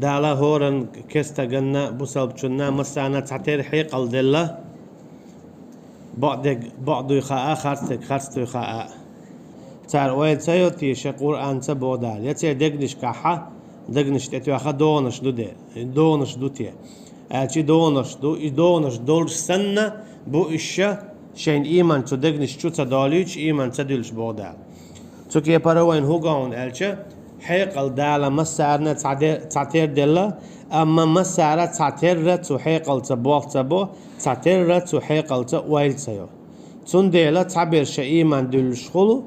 دالا هورن كستا جنة بسبب شنا مسانا تعتير حيق الدلة بعض يخاء خرست يخاء تار ويل سيوتي شقور أنت بودال يتي دقنش كحة دقنش تتي أخا دونش دوتي أشي دونش دولش سنة بو إشة شين إيمان تو دقنش شو تداليش إيمان تدلش بودال تكي باروين هو قاون ألشة حيق الدالة مسارنا تعتير دلة أما مسارة تعتير تو حيق التبوغ تبو تعتير تو حيق التويل سيو تون دلة تعبير شا إيمان دلش خلو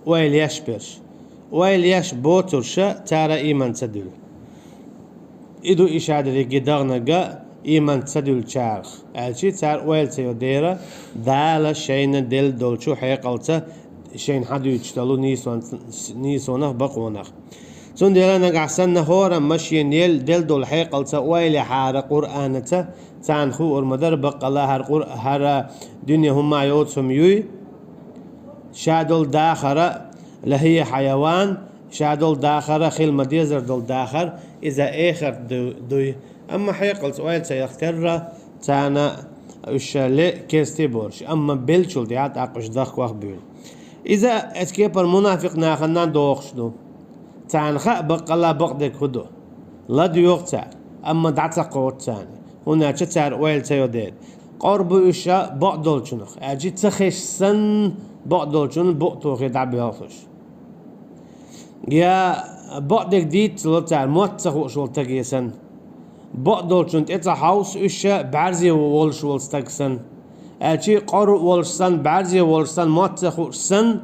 ويل يشبرش ويل يش بوتر شا تارا إيمان تدل إدو إشادة ريقي دغنقا إيمان تدل شارخ ألشي تار ويل سيو ديرا دالة شين دل دولشو حيق التا شين حدو يجتلو نيسونخ بقونخ تون ديلا نقعسن نهورا مشين يل دل دول حيقل تا ويلي حار قرآن تا تانخو ارمدر بقلا هر دنيا هم يوتسم يوي شادول داخرة لهي حيوان شادول داخرة خيل مديزر دول داخر إذا آخر دوي أما حيقل تا ويل تا يختر تانا وشالي كيستي بورش أما بلشول ديات أقش دخ واخ بيول إذا أتكيب المنافق ناخنان دوخشدو تانخا بقلا بقدك هدو لا ديوغ تار أما دعتا قوت تاني هنا تار ويل تيوديد قرب إشا بقدول شنخ أجي تخش سن بقدول شن بقتوخي دعبي هاخش يا بقدك ديت لو تار موتسخو شول تقيسن بقدول شن إتا حوس إشا بعرزي وولش ولستقسن أشي قرء ولسن بعرزي ولسن ماتخو سن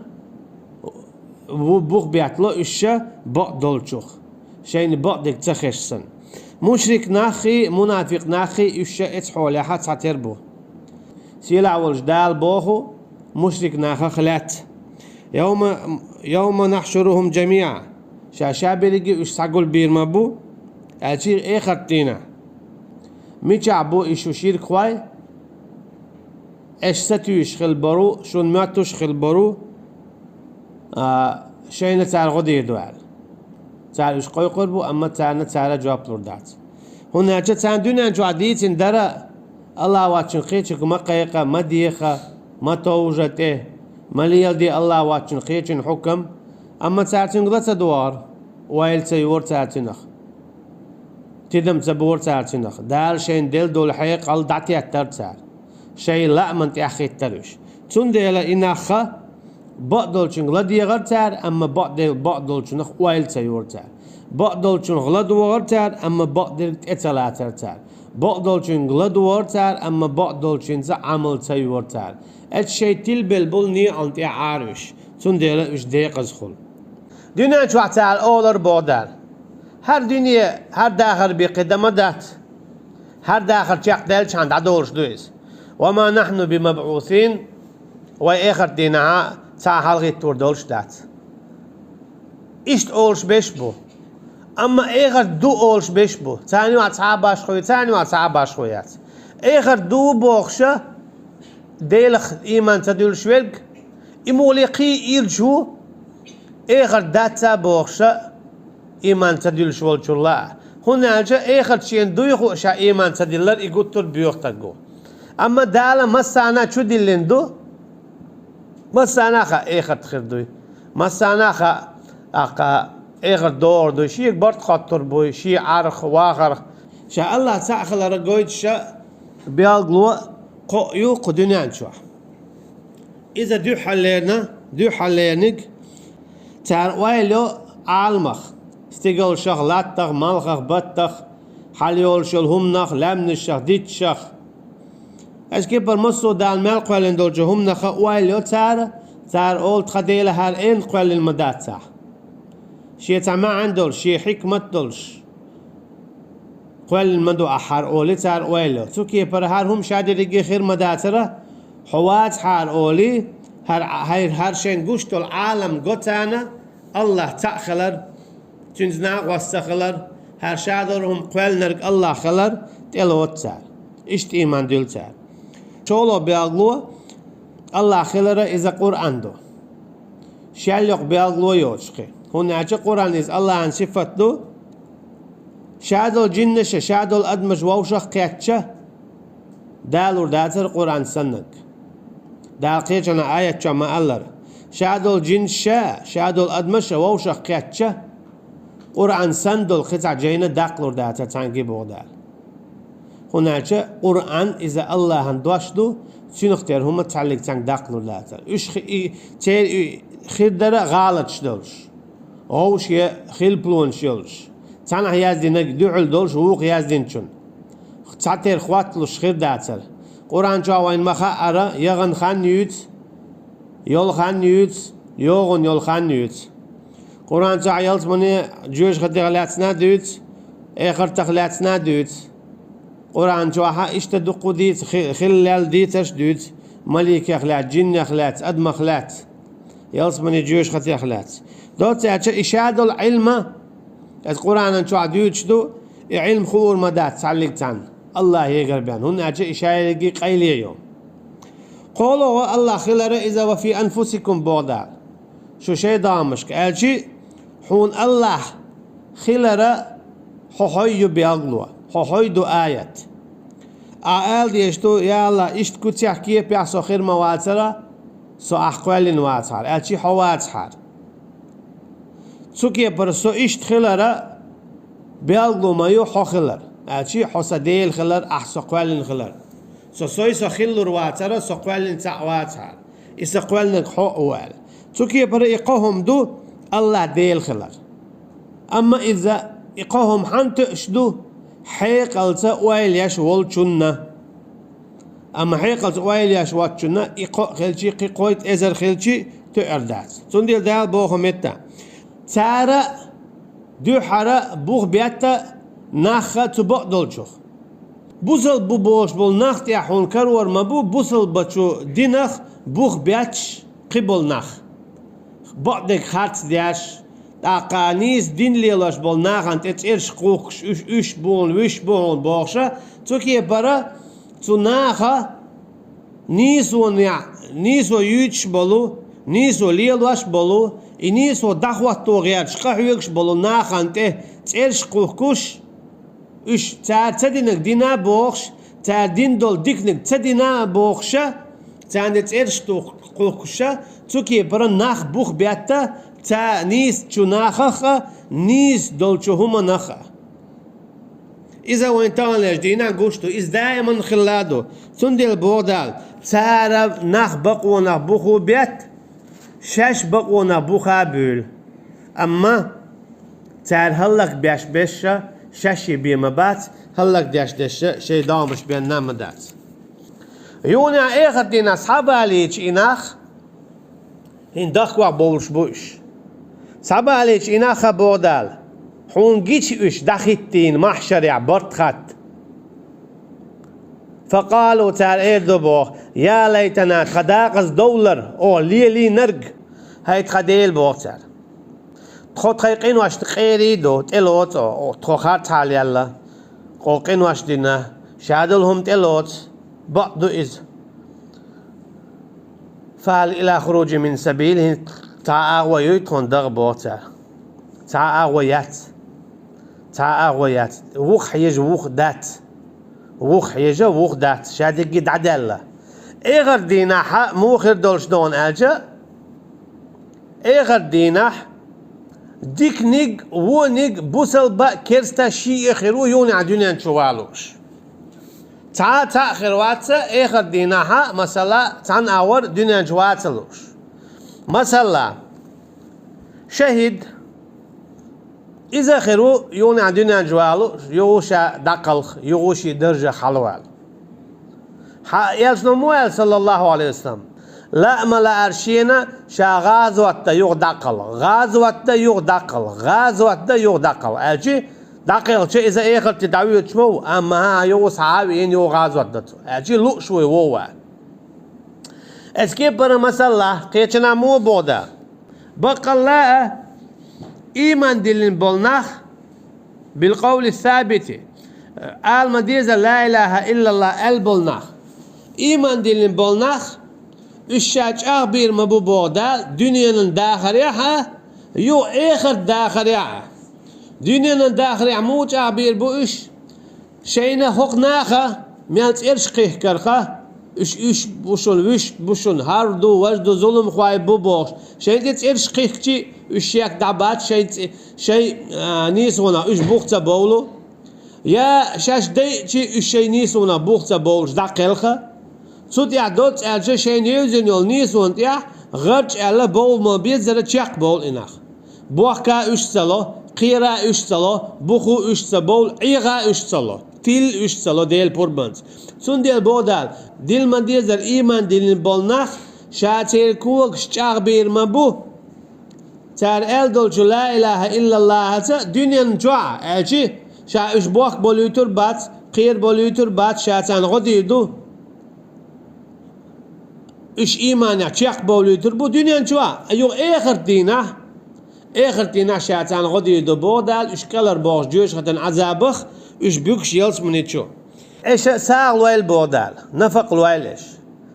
وبوخ بيعتلو إشة بقدول شوخ شين بقدك تخش سن مشرك ناخي منافق ناخي إشة إتحولي حتى تعتربو سيلع والجدال بوخو مشرك ناخا خلات يوم نحشرهم جميعا شاشابي لقي إش ساقول بيرما بو أشي إيه خطينا ميشع بو إشو شير خواي ايش ستوش خلبرو شون ماتوش خلبرو شينا تاع غدي دوال تاع ايش قوي قربو اما تاعنا تاع جواب لوردات هنا جت تاع دنيا جواديت اندرا الله واتشن خيتك ما قيقه ما ديخه ما توجته ما ليدي الله واتشن خيتن حكم اما تاع تنقلت دوار ويل تيور تاع تنخ تدم تبور تاع تنخ دال شين دل دول حيق قال دعتي الترتار شيء لا من تأخي الترش تنديلا إنخا بقدل شن غلدي غرتار أما بقدل شن ويل تيورتار بقدل شن غلد وغرتار أما بقدل إتلاترتار بقدل شن غلد وغرتار أما بقدل شن عمل تيورتار الشيء تلبل بلني أنت عارش تنديلا إيش ديق أزخل دنيا شوعتار أولر بودار هر دنيا هر داخل بقدمة دات هر داخل شاق دالش عند عدولش دويس وما نحن بمبعوثين وآخر دينها ساحل غير توردولش دات إشت أولش بيشبو أما آخر دو أولش بيشبو تاني واتسعى باش خويات آخر دو بوخشة ديلخ إيمان تدول شويلك إموليقي إيرجو آخر داتا بوخشة إيمان تدول شوال شولا هنا جاء آخر شين دو يخوشا إيمان تدلر إيقوتر بيوختقو أما دالا مسانا شو دلندو مسانا خا إخر تخردوي مسانا خا أقا إخر دور دو شيء برد خطر بوي شيء عرخ واخر شاء الله تأخذ رجويد شاء بيالغلو قيو قدنيان شو إذا دو حلينك تار ويلو عالمخ استيقل شغلاتك مالخ بطخ حليول شلهمنخ لمنشخ ديتشخ أشكي برمسو دال مال قوالين دول جهم نخا وايلو تار أول تخديل هار إن قوال المدات صح شي تعمى عندول شي حكمة دولش قوال المدو أحار أولي تار وايلو توكي بر هار هم شادي رجي خير مداترة حوات حار أولي هر شين قوشتو العالم قوتانا الله تأخلر تنزنا واستخلر هر شادرهم قوال نرق الله خلر تلوت تار إشت إيمان دول تار شولو بيالغلو الله خلره إذا قرآن دو شاليق بيالغلو يوشقي هنا قرآن إذا الله عن صفته شادول جنش شادول أدمج ووشخ قيتشة دالور داتر قرآن سنك دال قيتشنا آية ما ألر شادول جنش شادول أدمج ووشخ قيتشة قرآن سندول قطع جينا داقلور داتر تانجي بغدال هناك قرآن إذا الله هندوشدو سنختار هم تعلق تانج داقلور داتر إيش خير درا غالط شدولش أوش خيل بلون شيلش تانا يازدين دعل دولش ووق يازدين شون تعتير خواتلوش خير داتر قرآن جاوين مخا أرى يغن خان نيوت يول خان نيوت يوغن يول خان نيوت قرآن جايلت مني جوش خدي غلاتنا دوت آخر تغلاتنا دوت قرآن جاها اشتدقو ديت خلال ديتش دوت ملك أخلات جن أخلات أدم أخلات يلت مني جوش خدي أخلات دوت إشادة العلم القرآن أنتو عديوش دو علم خور مدات تعلق تان الله يقربان هن أجا إشارة قيلي يوم قولوا الله خلر إذا وفي أنفسكم بغدا شو شيء دامشك أجي حون الله خلر حوحي بيغلوا حوحي دو آيات آل ديشتو يا الله إشت كنت يحكيه بيحسو خير مواترة سو أحقوال نواتر أجي حواتر سوكي برسو إشت خلر بيغلوا مايو حو خلر أجي حسديل خلر أحسو قوال خلر سوي خلر واتر سو قوال تعواتر إسا قوال حو أوال سوكي بر إقاهم دو الله ديل خلر أما إذا إقاهم حنت إشدو حيقلت ويل يش والشنة أما حيقلت ويل يش والشنة إقا خلشي قويت إزر خلشي تأردات تنديل دال بوخم يتا تارا دو حرا بوخ بيتا ناخا تبقدلشوخ بوصل بوش بول ناخت يحون كرور مبو بوصل بچو دينخ بوخ بياتش قبل ناخ بعدك خارت دياش تاقانيس دين ليلاش بول ناخن تتيرش قوكش اش بون وش بون بوخشا توكي برا تو ناخا نيسو يوتش بولو نيسو ليلاش بولو نيسو دخوات توغياتش قحويكش بولو ناخن تتيرش قوكش اش تدينك دينا بوخش تدين دول ديكنك تدينا بوخشا تاندت إرش قوكشا توكي برا ناخ بوخ بياتا تا نيس چو ناخخا نيس دول چو هما ناخا إذا وين تانلش دينا قوشتو إز دائما خلادو تندل بودال تارا ناخ بقو ناخ بوخو بيات شاش بقو ناخ بوخا بول أما تار هلق بياش بيشا شاشي بيما بات هلق دياش ديشا شي دامش بيان نامدات يونا ايخر دينا صحابة ليش إناخ هين دخوا بولش بوش صحابة ليش إناخ بودال حون جيش إش دخيتين محشر عبرت خط فقالوا تال إيردو يا ليتنا خداقز دولار أو لي نرج هاي تخديل بوتر تخو تخيقين واش تقيري دو تلوت أو تخو خارت حال يلا قوقين واش دينا شادلهم تلوت بعض إذ فعل إلى خروج من سبيله تعاويت دغ بوتر تعاويات وخ يج وخ دات شادق قد عدالة إيغر ديناح موخر دولش دون أجا إيغر ديناح ديك نيج ونيج بوسل با كيرستا شي إخرو يوني عدوني انشوالوش تا خرواتسا إيخر ديناها مثلا تان أور دنيا جواتلوش مثلا شهيد إذا خرو يوني عن دنيا جوالو يوشا دقل يوشي درجة حلوال يلسنو موال صلى الله عليه وسلم لا ملا أرشينا شا غازوات يوغ دقل غازوات يوغ دقل أجي دقيق شيء إذا إيخر تدعويه شمو أما ها يو صحابي إن يو غازوات دتو أجي لو شوي ووا اسكيب برا مسلا قيتنا مو بودا بقى الله إيمان دلين بولناخ بالقول الثابت آل مديزة لا إله إلا الله البولناخ إيمان دلين بولناخ الشاج أخبير مبو بودا دنيا داخريها يو إيخر داخريها دنيا داخل عموج عبير بوش شينا حق ناخا ميالت إرشقه كرخا إش بوشون هاردو وجدو ظلم خواي بوبوش شين تيت إرشقه كتي إش ياك دعبات شي نيسونا إش بوختا بولو يا شاش دي تي إش شي نيسونا بوختا بولش داقلخا صوت يا دوت ألجا شي نيوزن يول نيسون يا غرج ألا بول ما بيزر تشاق بول إناخ بوخكا إش سلو قيرا إش سلو بوخو إش سبول عيغا إش سلو تيل إش سلو ديل بوربانس سون ديل بودال ديل ما ديزر إيمان ديل بولناخ شاتير كوك شاق بير ما بو تار ألدول لا إله إلا الله دنيا نجوع أجي شا إش بوخ بوليوتر بات قير بوليوتر بات شاتان غديدو إش إيمان شاق بوليوتر بو دنيا نجوع أيو آخر دينا شاتان غديدو بودال إش كالر بوخ جوش ختن عذابخ إش بيكش يلس منيتشو إيش ساغ لويل بودال نفق لويلش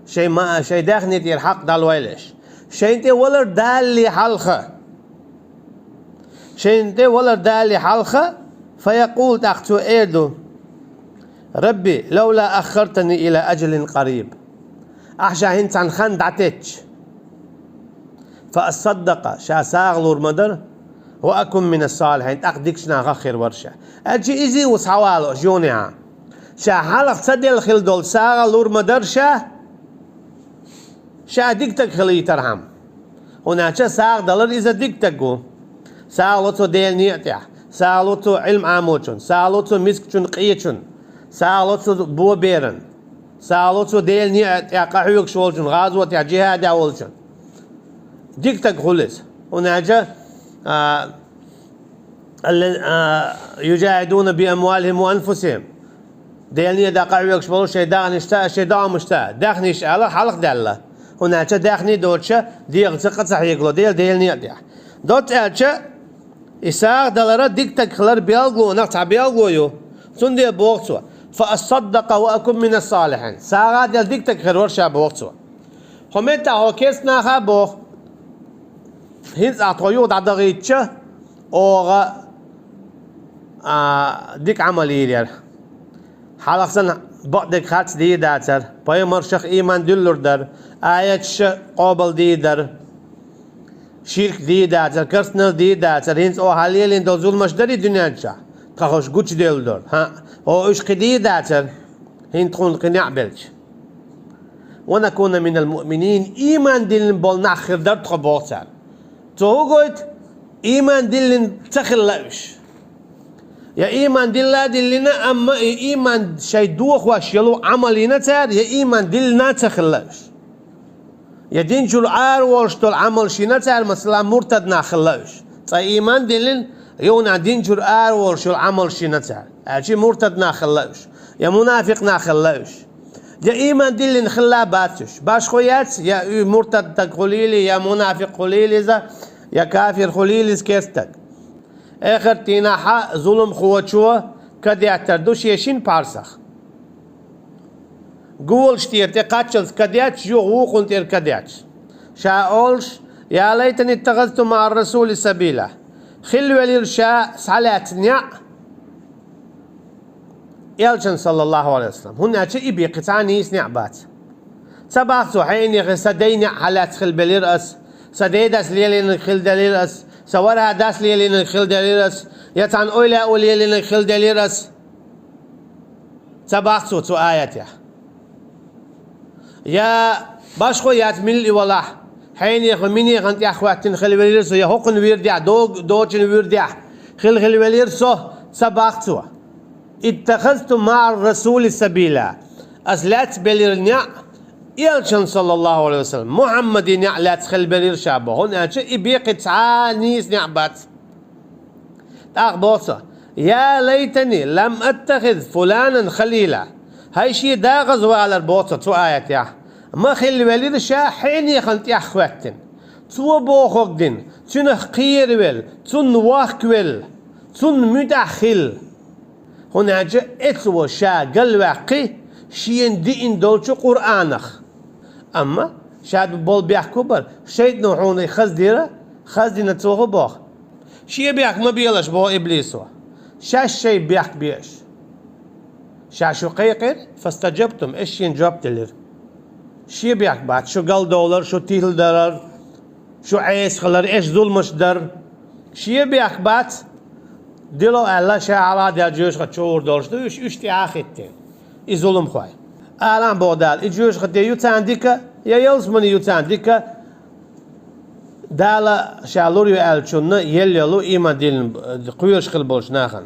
شيء ما شيء داخني تير حق دال ويلش شيء انت ولر دالي حلخه شيء انت ولر دالي حلخه فيقول تحت ايدو ربي لولا اخرتني الى اجل قريب احشا هنت عن خند عتيتش فاصدق شا ساغ لور مدر واكن من الصالحين اقدكش ناغ خير ورشه اجي ايزي وصحوالو جونيها شا حلق صدل خل دول ساغ لور مدر شا ديكتك خلي ترحم هناك ساغ دلر إذا ديكتكو ساغ لوتو ديل نيعتيح ساغ لوتو علم عاموچون ساغ لوتو مسكچون قيچون ساغ لوتو بو بيرن ساغ لوتو ديل نيعتيح قحيوك شولچون غازوتيح جهاد اولچون ديكتك خلص هناك يجاهدون بأموالهم وأنفسهم ديل نيع دا قحيوك شولو شيدان اشتا شيدان مشتا داخنيش على حلق دالله هناك داخني دوتشا ديغ تقط صحيح ديل نياديا دوت ألشا إساق دلرا ديكتك خلر بيالغو نقطع بيالغو يو سندي بوقتوا فأصدق وأكون من الصالحين ساقا ديال ديكتك خلور شا بوقتوا همتا هو كيس ناخا بوق هنس أعطويو دعدغيتشا أوغا ديك عملي لير حلق سنة بعدك خاتس دي داتر باي مرشخ إيمان دلور در آيات قابل دي در شرك دي داتر كرسنل دي داتر هنس او حاليلين دو ظلمش داري دنيا شا تخوش قوش ديل دور ها او اشق دي داتر هن تخون قناع بلش ونكون من المؤمنين إيمان دلن بول ناخر در تخبوتر تو قلت إيمان دلن تخلقش يا إيمان دلنا دلنا أما إيمان شيء دوخ واشيلو عملنا تار يا إيمان دلنا تخلش يا دين جل عار واشتول عمل شينا تار مثلا مرتد نخلش تا إيمان دلن يونا دين جل عار واشتول عمل شينا تار أشي مرتد نخلش يا منافق نخلش يا إيمان دلن خلا باتش باش خويات يا مرتد تقوليلي يا منافق قوليلي ذا يا كافر قوليلي سكستك آخر تيناحا ظلم خوتشوا كد يعتردوش يشين بارسخ قول شتير تقاتشلس كدياتش يغوقون تير كدياتش شاولش يا ليتني اتخذت مع الرسول سبيلا خلوا للشاء صلاة نيع يلشن صلى الله عليه وسلم هنا شيء بيقتاني يسنع بات سباقتو حين سدين حالات خل بليرأس سديدس ليلين خل دليرأس سوارها داس ليلين خل دليرأس يتعن أولا وليلين خل دليرأس سباقتو تو آياتي يا باشخو يات ملي والله حين يخميني خنت يا اخواتن خل بليرسو يا هوقن ويردع دوجن ويردع خل بليرسو سباقتو اتخذت مع الرسول سبيلا أسلات بليرنيا يلشن صلى الله عليه وسلم محمد لا تخل بلير شعبه هنا شيء بيقي تعانيس نعبات تاخبوصة يا ليتني لم اتخذ فلانا خليلا هاي شيء داغز على البوصة تو آيات يا ما خل بلير شا حين يخنت يا اخواتن تو بوخوك دين تنخ قير ويل تن واخ ويل تن مدخل هنا جاء اتو شا قل واقي شين دين دولشو قرآنخ أما شاد بول بيحكو بر شيد نوحوني خز ديرا خز دينا توغو باخ شيء بيك ما بيلاش بو إبليسه شاش شيء بيك بيش شاشو قيقر فاستجبتم إيش ينجبت لر شيء بيك بعد شو قال دولار شو تيل درر شو عيس خلر إيش ظلمش در شيء بيك بعد دلو الله شعلا دل جوش خطور دولش دو إيش تأخذتين إظلم خواي الان بودال إجوش خدي يوتان ديكا يا يلز مني يوتان ديكا دالا شالوريو ألشون يليلو إيمان دين قويش خل بولش ناخن